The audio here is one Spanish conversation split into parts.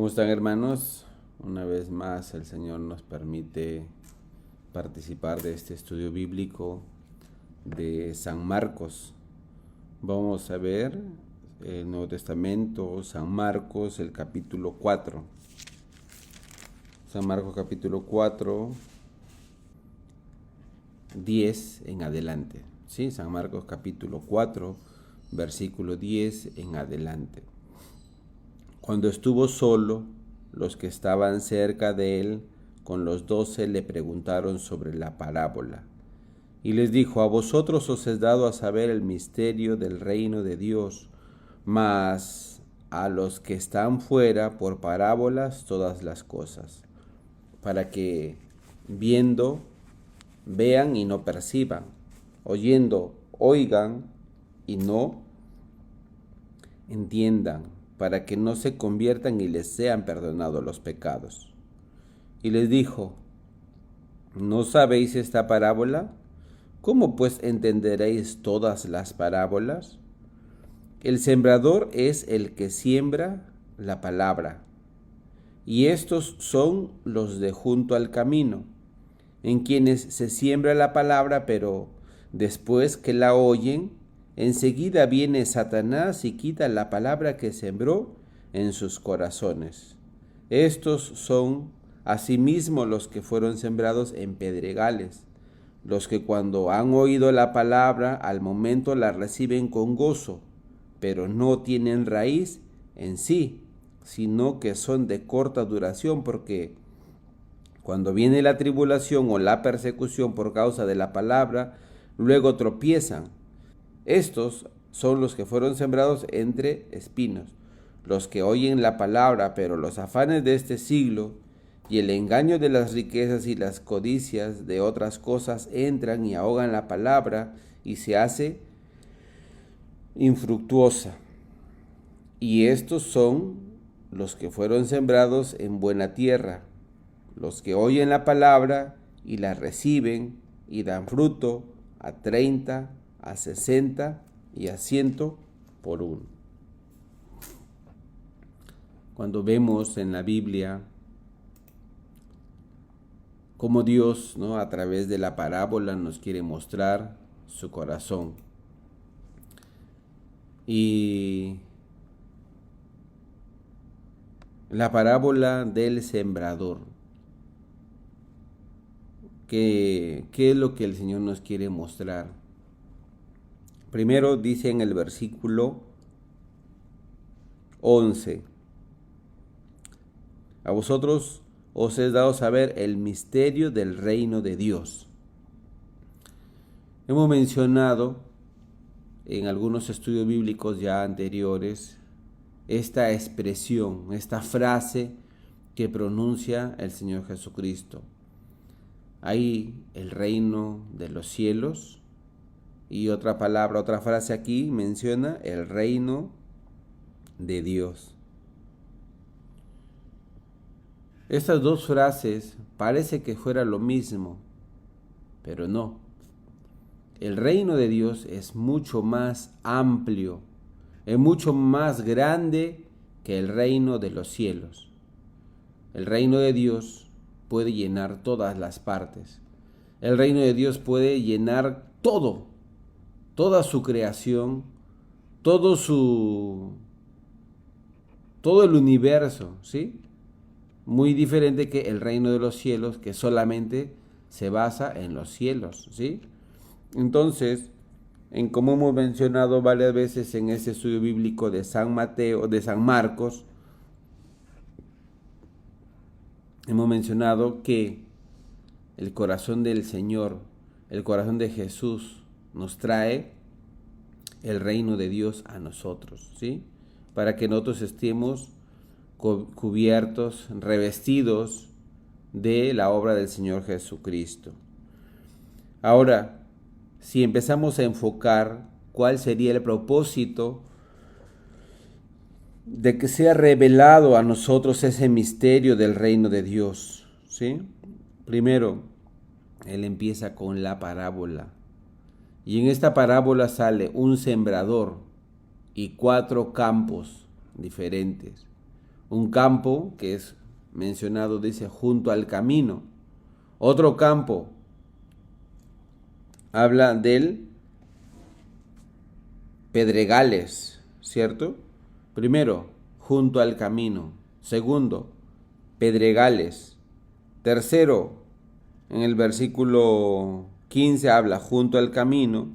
¿Cómo están, hermanos? Una vez más el Señor nos permite participar de este estudio bíblico de San Marcos. Vamos a ver el Nuevo Testamento, San Marcos, el capítulo 4. San Marcos capítulo 4, 10 en adelante. ¿Sí? San Marcos capítulo 4, versículo 10 en adelante. Cuando estuvo solo, los que estaban cerca de él con los 12 le preguntaron sobre la parábola. Y les dijo: a vosotros os es dado a saber el misterio del reino de Dios, mas a los que están fuera por parábolas todas las cosas, para que viendo vean y no perciban, oyendo oigan y no entiendan, para que no se conviertan y les sean perdonados los pecados. Y les dijo: ¿no sabéis esta parábola? ¿Cómo pues entenderéis todas las parábolas? El sembrador es el que siembra la palabra, y estos son los de junto al camino, en quienes se siembra la palabra, pero después que la oyen, enseguida viene Satanás y quita la palabra que sembró en sus corazones. Estos son asimismo los que fueron sembrados en pedregales, los que cuando han oído la palabra al momento la reciben con gozo, pero no tienen raíz en sí, sino que son de corta duración, porque cuando viene la tribulación o la persecución por causa de la palabra, luego tropiezan. Estos son los que fueron sembrados entre espinos, los que oyen la palabra, pero los afanes de este siglo y el engaño de las riquezas y las codicias de otras cosas entran y ahogan la palabra y se hace infructuosa. Y estos son los que fueron sembrados en buena tierra, los que oyen la palabra y la reciben y dan fruto a 30, a 60 y a 100 por uno. Cuando vemos en la Biblia cómo Dios, a través de la parábola nos quiere mostrar su corazón. Y la parábola del sembrador. ¿Qué es lo que el Señor nos quiere mostrar? Primero dice en el versículo 11: a vosotros os es dado saber el misterio del reino de Dios. Hemos mencionado en algunos estudios bíblicos ya anteriores esta expresión, esta frase que pronuncia el Señor Jesucristo. Hay el reino de los cielos, y otra frase aquí menciona el reino de Dios. Estas dos frases parece que fuera lo mismo, pero no. El reino de Dios es mucho más amplio, es mucho más grande que el reino de los cielos. El reino de Dios puede llenar todas las partes. El reino de Dios puede llenar todo, toda su creación, todo el universo, ¿sí? Muy diferente que el reino de los cielos, que solamente se basa en los cielos, ¿sí? Entonces, como hemos mencionado varias veces en este estudio bíblico de San Marcos, hemos mencionado que el corazón del Señor, el corazón de Jesús, nos trae el reino de Dios a nosotros, ¿sí? Para que nosotros estemos cubiertos, revestidos de la obra del Señor Jesucristo. Ahora, si empezamos a enfocar cuál sería el propósito de que sea revelado a nosotros ese misterio del reino de Dios, ¿sí? Primero, él empieza con la parábola. Y en esta parábola sale un sembrador y 4 campos diferentes. Un campo que es mencionado, dice, junto al camino. Otro campo habla del pedregales, ¿cierto? Primero, junto al camino. Segundo, pedregales. Tercero, en el versículo 15 habla junto al camino.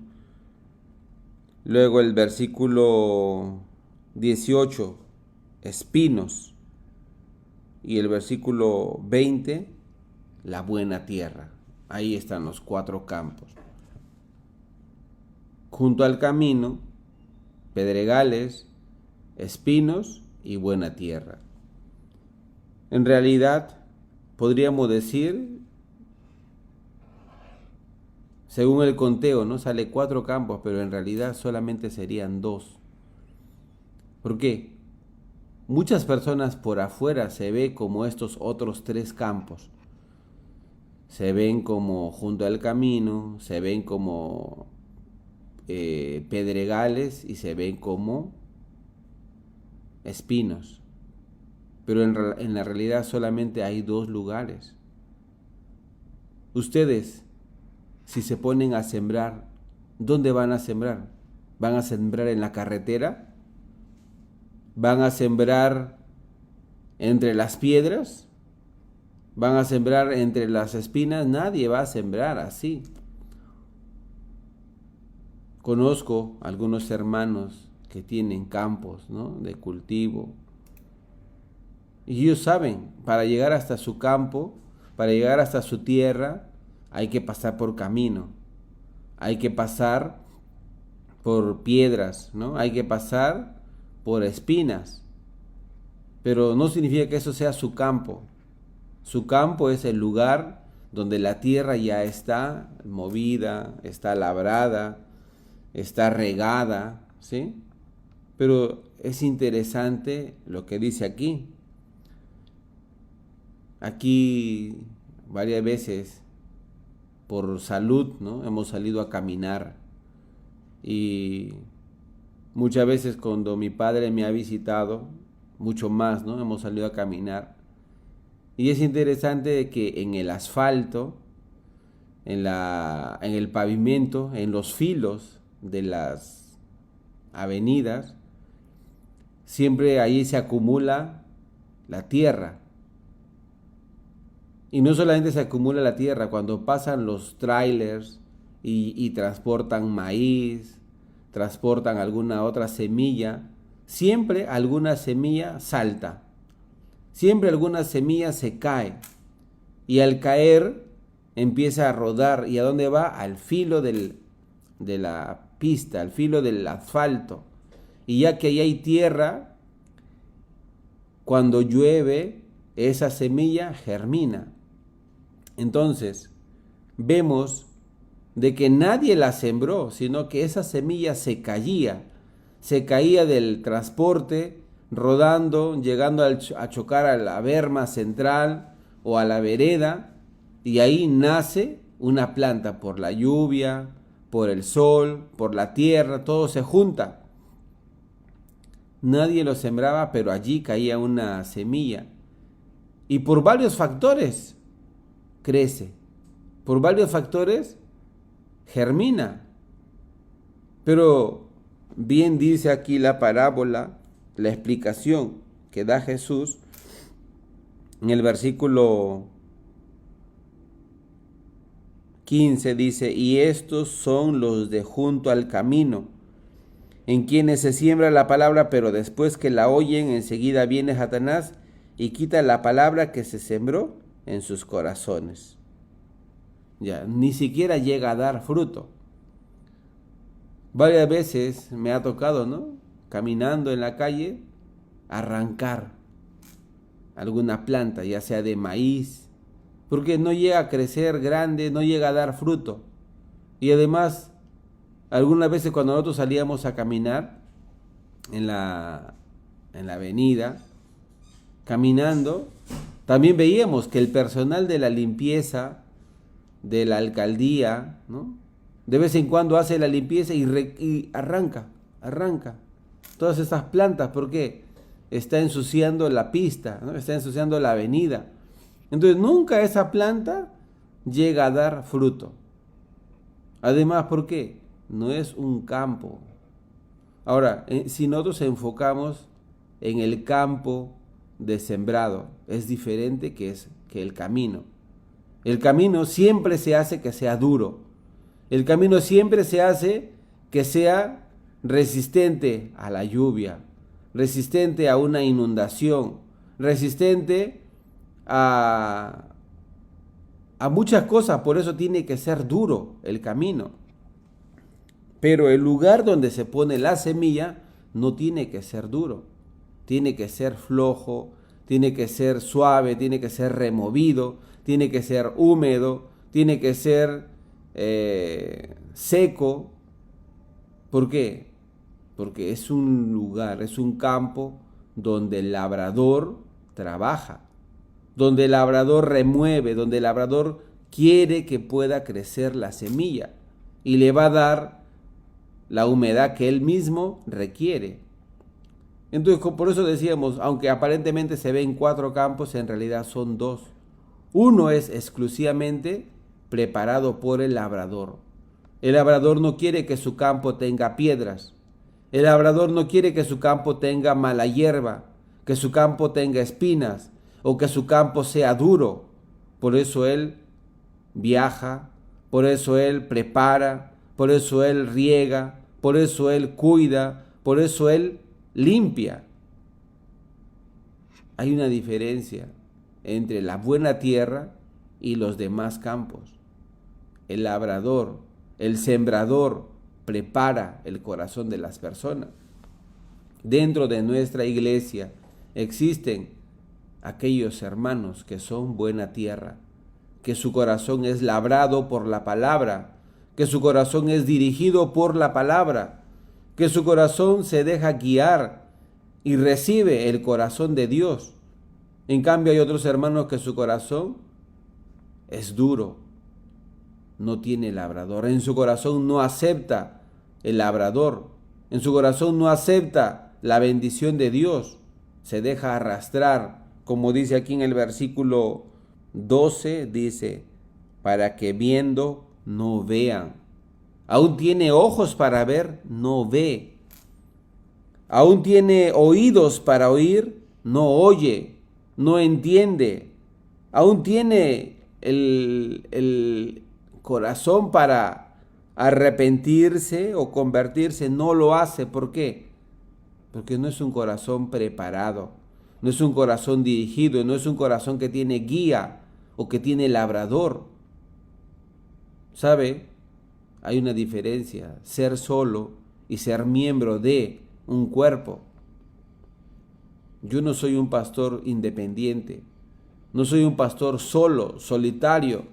Luego el versículo 18, espinos. Y el versículo 20, la buena tierra. Ahí están los 4 campos. Junto al camino, pedregales, espinos y buena tierra. En realidad, podríamos decir, según el conteo, ¿no? Sale 4 campos, pero en realidad solamente serían 2. ¿Por qué? Muchas personas por afuera se ven como estos otros 3 campos. Se ven como junto al camino, se ven como pedregales y se ven como espinos. Pero en la realidad solamente hay 2 lugares. Ustedes, si se ponen a sembrar, ¿dónde van a sembrar? ¿Van a sembrar en la carretera? ¿Van a sembrar entre las piedras? ¿Van a sembrar entre las espinas? Nadie va a sembrar así. Conozco algunos hermanos que tienen campos, ¿no?, de cultivo. Y ellos saben, para llegar hasta su campo, para llegar hasta su tierra, hay que pasar por camino. Hay que pasar por piedras, ¿no? Hay que pasar por espinas. Pero no significa que eso sea su campo. Su campo es el lugar donde la tierra ya está movida, está labrada, está regada, ¿sí? Pero es interesante lo que dice aquí. Aquí varias veces por salud, ¿no?, hemos salido a caminar, y muchas veces cuando mi padre me ha visitado, mucho más, ¿no?, hemos salido a caminar. Y es interesante que en el asfalto, en el pavimento, en los filos de las avenidas, siempre ahí se acumula la tierra. Y no solamente se acumula la tierra, cuando pasan los trailers y transportan maíz, transportan alguna otra semilla, siempre alguna semilla salta, siempre alguna semilla se cae, y al caer empieza a rodar. ¿Y a dónde va? Al filo de la pista, al filo del asfalto. Y ya que ahí hay tierra, cuando llueve, esa semilla germina. Entonces, vemos de que nadie la sembró, sino que esa semilla se caía del transporte, rodando, llegando a chocar a la berma central o a la vereda, y ahí nace una planta por la lluvia, por el sol, por la tierra, todo se junta. Nadie lo sembraba, pero allí caía una semilla. Y por varios factores crece. Por varios factores germina. Pero bien dice aquí la parábola, la explicación que da Jesús en el versículo 15, dice: y estos son los de junto al camino, en quienes se siembra la palabra, pero después que la oyen, enseguida viene Satanás y quita la palabra que se sembró en sus corazones. Ya, ni siquiera llega a dar fruto. Varias veces me ha tocado, ¿no?, caminando en la calle, arrancar alguna planta, ya sea de maíz, porque no llega a crecer grande, no llega a dar fruto. Y además, algunas veces cuando nosotros salíamos a caminar en la avenida, caminando, también veíamos que el personal de la limpieza de la alcaldía, ¿no?, de vez en cuando hace la limpieza y arranca todas esas plantas. ¿Por qué? está ensuciando la pista, ¿no? Está ensuciando la avenida. Entonces nunca esa planta llega a dar fruto. Además, ¿por qué? No es un campo. Ahora, si nosotros enfocamos en el campo de sembrado, es diferente que el camino. El camino siempre se hace que sea duro. El camino siempre se hace que sea resistente a la lluvia, resistente a una inundación, resistente a muchas cosas. Por eso tiene que ser duro el camino. Pero el lugar donde se pone la semilla no tiene que ser duro. Tiene que ser flojo, tiene que ser suave, tiene que ser removido, tiene que ser húmedo, tiene que ser seco. ¿Por qué? Porque es un lugar, es un campo donde el labrador trabaja, donde el labrador remueve, donde el labrador quiere que pueda crecer la semilla y le va a dar la humedad que él mismo requiere. Entonces, por eso decíamos, aunque aparentemente se ven 4 campos, en realidad son 2. Uno es exclusivamente preparado por el labrador. El labrador no quiere que su campo tenga piedras. El labrador no quiere que su campo tenga mala hierba, que su campo tenga espinas o que su campo sea duro. Por eso él viaja, por eso él prepara, por eso él riega, por eso él cuida, por eso él limpia. Hay una diferencia entre la buena tierra y los demás campos. El labrador, el sembrador, prepara el corazón de las personas. Dentro de nuestra iglesia existen aquellos hermanos que son buena tierra, que su corazón es labrado por la palabra, que su corazón es dirigido por la palabra, que su corazón se deja guiar y recibe el corazón de Dios. En cambio hay otros hermanos que su corazón es duro, no tiene labrador, en su corazón no acepta el labrador, en su corazón no acepta la bendición de Dios, se deja arrastrar, como dice aquí en el versículo 12, dice, para que viendo no vean. Aún tiene ojos para ver, no ve. Aún tiene oídos para oír, no oye, no entiende. Aún tiene el corazón para arrepentirse o convertirse, no lo hace. ¿Por qué? Porque no es un corazón preparado, no es un corazón dirigido, no es un corazón que tiene guía o que tiene labrador. ¿Sabe? Hay una diferencia, ser solo y ser miembro de un cuerpo. Yo no soy un pastor independiente, no soy un pastor solo, solitario.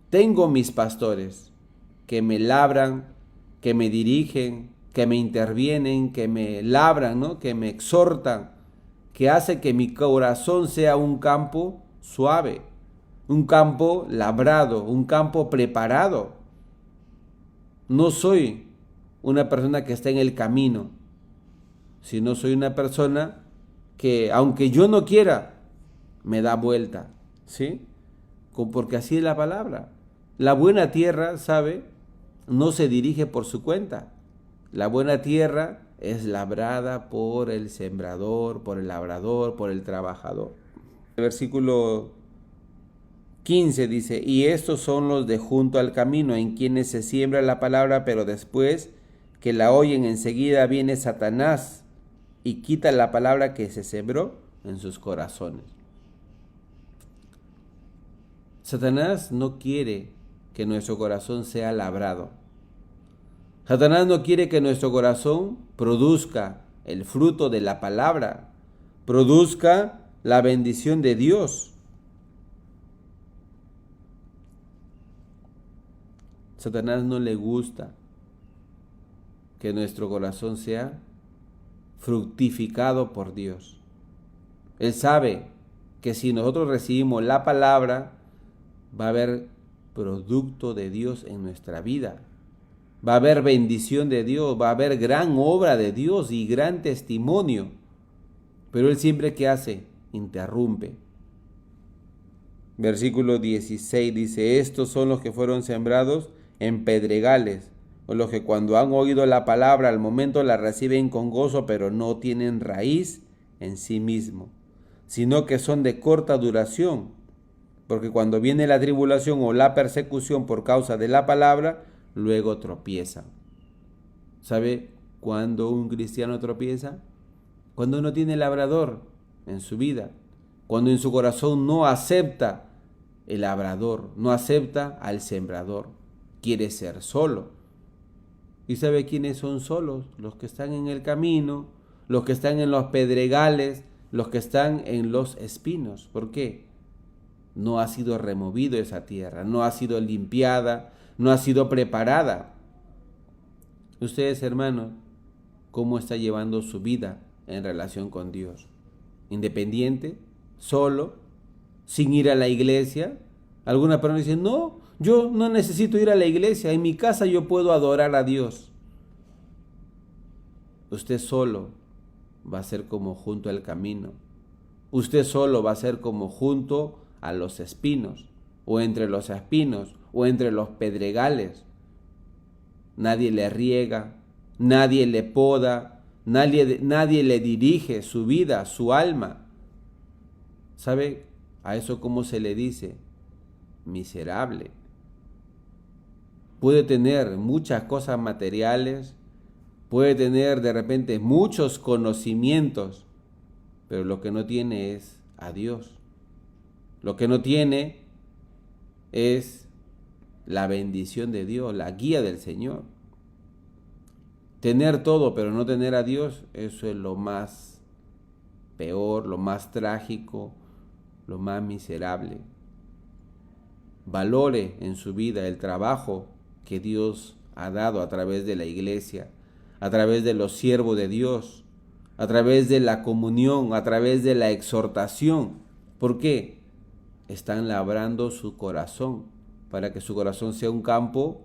Tengo mis pastores que me labran, que me dirigen, que me intervienen, que me labran, ¿no? Que me exhortan, que hace que mi corazón sea un campo suave, un campo labrado, un campo preparado. No soy una persona que está en el camino, sino soy una persona que, aunque yo no quiera, me da vuelta, ¿sí? Porque así es la palabra. La buena tierra, ¿sabe? No se dirige por su cuenta. La buena tierra es labrada por el sembrador, por el labrador, por el trabajador. El versículo 15 dice, y estos son los de junto al camino, en quienes se siembra la palabra, pero después que la oyen enseguida viene Satanás y quita la palabra que se sembró en sus corazones. Satanás no quiere que nuestro corazón sea labrado. Satanás no quiere que nuestro corazón produzca el fruto de la palabra, produzca la bendición de Dios. Satanás no le gusta que nuestro corazón sea fructificado por Dios. Él sabe que si nosotros recibimos la palabra, va a haber producto de Dios en nuestra vida. Va a haber bendición de Dios, va a haber gran obra de Dios y gran testimonio. Pero él siempre, ¿qué hace? Interrumpe. Versículo 16 dice, estos son los que fueron sembrados en pedregales, o los que cuando han oído la palabra al momento la reciben con gozo, pero no tienen raíz en sí mismo, sino que son de corta duración, porque cuando viene la tribulación o la persecución por causa de la palabra, luego tropiezan. ¿Sabe cuándo un cristiano tropieza? Cuando no tiene labrador en su vida, cuando en su corazón no acepta el labrador, no acepta al sembrador, quiere ser solo. ¿Y sabe quiénes son solos? Los que están en el camino, los que están en los pedregales, los que están en los espinos. ¿Por qué? No ha sido removido esa tierra, no ha sido limpiada, no ha sido preparada. Ustedes, hermanos, ¿cómo está llevando su vida en relación con Dios? ¿Independiente? ¿Solo? ¿Sin ir a la iglesia? Alguna persona dice, no, yo no necesito ir a la iglesia, en mi casa yo puedo adorar a Dios. Usted solo va a ser como junto al camino. Usted solo va a ser como junto a los espinos, o entre los espinos, o entre los pedregales. Nadie le riega, nadie le poda, nadie le dirige su vida, su alma. ¿Sabe a eso cómo se le dice? Miserable. Puede tener muchas cosas materiales, puede tener de repente muchos conocimientos, pero lo que no tiene es a Dios. Lo que no tiene es la bendición de Dios, la guía del Señor. Tener todo pero no tener a Dios, eso es lo más peor, lo más trágico, lo más miserable. Valore en su vida el trabajo que Dios ha dado a través de la iglesia, a través de los siervos de Dios, a través de la comunión, a través de la exhortación. ¿Por qué? Están labrando su corazón para que su corazón sea un campo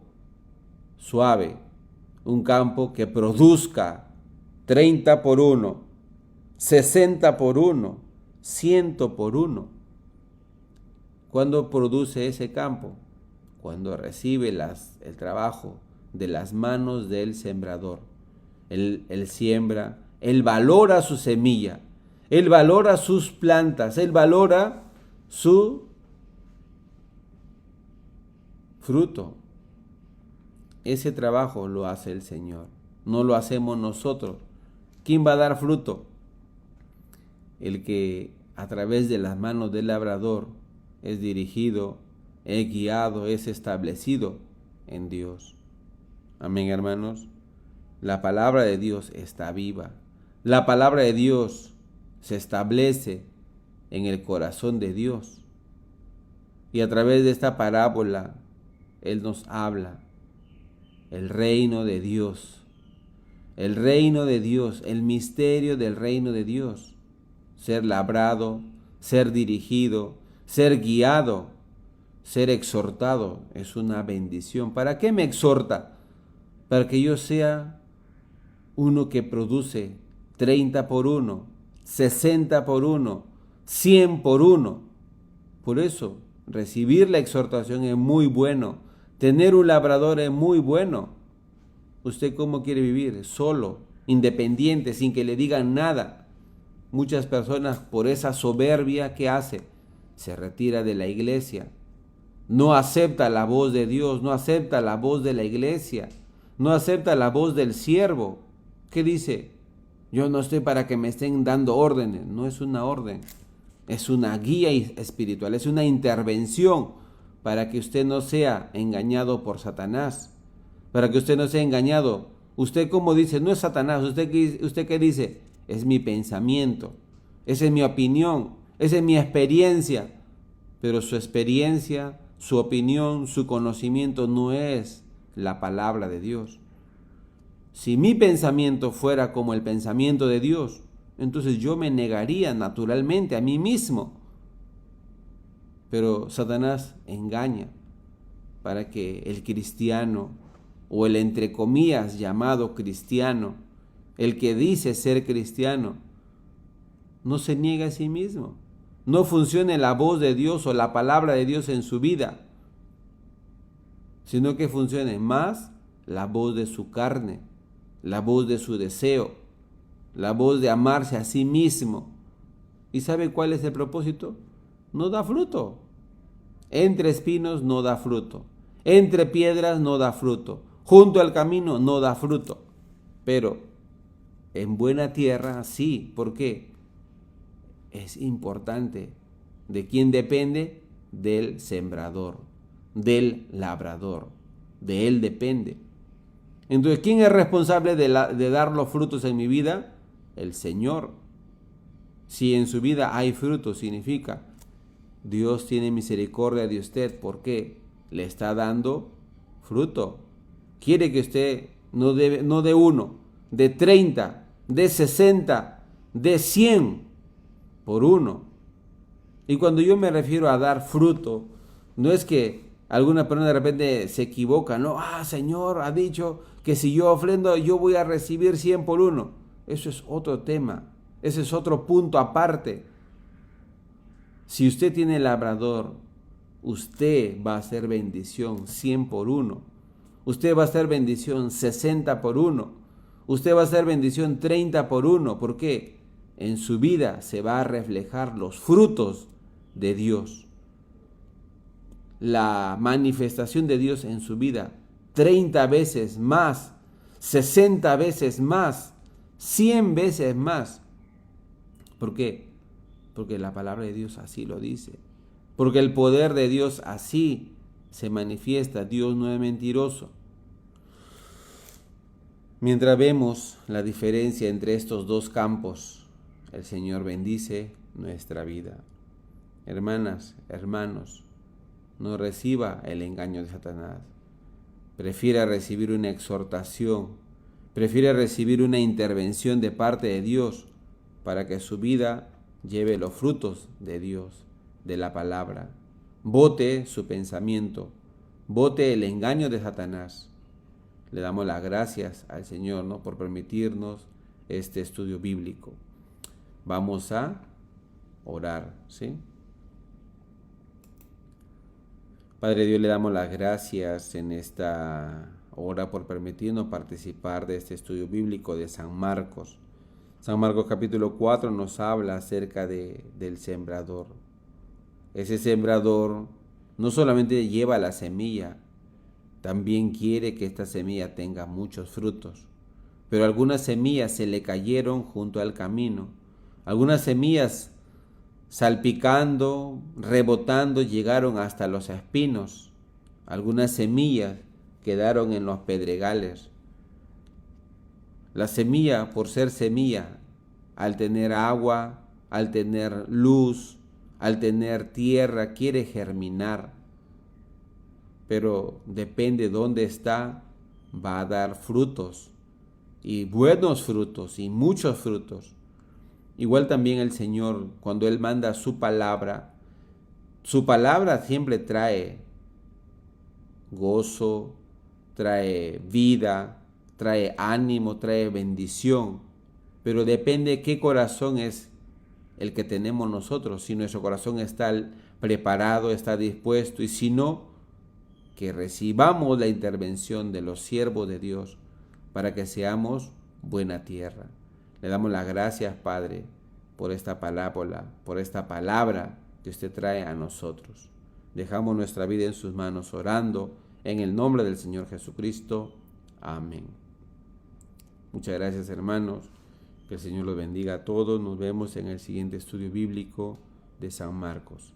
suave, un campo que produzca 30 por 1, 60 por 1, 100 por 1. ¿Cuándo produce ese campo? Cuando recibe el trabajo de las manos del sembrador. Él siembra, él valora su semilla, él valora sus plantas, él valora su fruto. Ese trabajo lo hace el Señor, no lo hacemos nosotros. ¿Quién va a dar fruto? El que a través de las manos del labrador es dirigido, es guiado, es establecido en Dios. Amén, hermanos. La palabra de Dios está viva. La palabra de Dios se establece en el corazón de Dios. Y a través de esta parábola, Él nos habla. El reino de Dios. El reino de Dios, el misterio del reino de Dios. Ser labrado, ser dirigido, ser guiado, ser exhortado es una bendición. ¿Para qué me exhorta? Para que yo sea uno que produce 30 por 1, 60 por 1, 100 por 1. Por eso, recibir la exhortación es muy bueno. Tener un labrador es muy bueno. ¿Usted cómo quiere vivir? Solo, independiente, sin que le digan nada. Muchas personas, por esa soberbia que hace, se retira de la iglesia. No acepta la voz de Dios, no acepta la voz de la iglesia, no acepta la voz del siervo. ¿Qué dice? Yo no estoy para que me estén dando órdenes. No es una orden, es una guía espiritual, es una intervención para que usted no sea engañado por Satanás, para que usted no sea engañado. Usted, como dice, no es Satanás. ¿Usted qué dice? Es mi pensamiento, esa es mi opinión, esa es mi experiencia. Pero su experiencia, su opinión, su conocimiento no es la palabra de Dios. Si mi pensamiento fuera como el pensamiento de Dios, entonces yo me negaría naturalmente a mí mismo. Pero Satanás engaña para que el cristiano, o el entre comillas llamado cristiano, el que dice ser cristiano, no se niegue a sí mismo. No funcione la voz de Dios o la palabra de Dios en su vida, sino que funcione más la voz de su carne, la voz de su deseo, la voz de amarse a sí mismo. ¿Y sabe cuál es el propósito? No da fruto. Entre espinos no da fruto. Entre piedras no da fruto. Junto al camino no da fruto. Pero en buena tierra sí. ¿Por qué? Es importante. ¿De quién depende? Del sembrador, del labrador. De él depende. Entonces, ¿quién es responsable de dar los frutos en mi vida? El Señor. Si en su vida hay frutos, significa Dios tiene misericordia de usted. ¿Por qué? Le está dando fruto. Quiere que usted no de 1, de 30, de 60, de 100 por 1. Y cuando yo me refiero a dar fruto, no es que alguna persona de repente se equivoca, no, Señor ha dicho que si yo ofrendo yo voy a recibir 100 por 1. Eso es otro tema, ese es otro punto aparte. Si usted tiene labrador, usted va a hacer bendición 100 por 1. Usted va a hacer bendición 60 por 1. Usted va a hacer bendición 30 por 1. ¿Por qué? En su vida se va a reflejar los frutos de Dios. La manifestación de Dios en su vida 30 veces más, 60 veces más, 100 veces más. ¿Por qué? Porque la palabra de Dios así lo dice. Porque el poder de Dios así se manifiesta. Dios no es mentiroso. Mientras vemos la diferencia entre estos dos campos, el Señor bendice nuestra vida. Hermanas, hermanos, no reciba el engaño de Satanás. Prefiera recibir una exhortación, prefiera recibir una intervención de parte de Dios para que su vida lleve los frutos de Dios, de la palabra. Bote su pensamiento, bote el engaño de Satanás. Le damos las gracias al Señor, ¿no?, por permitirnos este estudio bíblico. Vamos a orar, ¿sí? Padre Dios, le damos las gracias en esta hora por permitirnos participar de este estudio bíblico de San Marcos. San Marcos capítulo 4 nos habla acerca del sembrador. Ese sembrador no solamente lleva la semilla, también quiere que esta semilla tenga muchos frutos. Pero algunas semillas se le cayeron junto al camino. Algunas semillas salpicando, rebotando, llegaron hasta los espinos. Algunas semillas quedaron en los pedregales. La semilla, por ser semilla, al tener agua, al tener luz, al tener tierra, quiere germinar. Pero depende dónde está, va a dar frutos, y buenos frutos, y muchos frutos. Igual también el Señor, cuando Él manda su palabra siempre trae gozo, trae vida, trae ánimo, trae bendición, pero depende qué corazón es el que tenemos nosotros. Si nuestro corazón está preparado, está dispuesto, y si no, que recibamos la intervención de los siervos de Dios para que seamos buena tierra. Le damos las gracias, Padre, por esta palabra que usted trae a nosotros. Dejamos nuestra vida en sus manos orando en el nombre del Señor Jesucristo. Amén. Muchas gracias, hermanos. Que el Señor los bendiga a todos. Nos vemos en el siguiente estudio bíblico de San Marcos.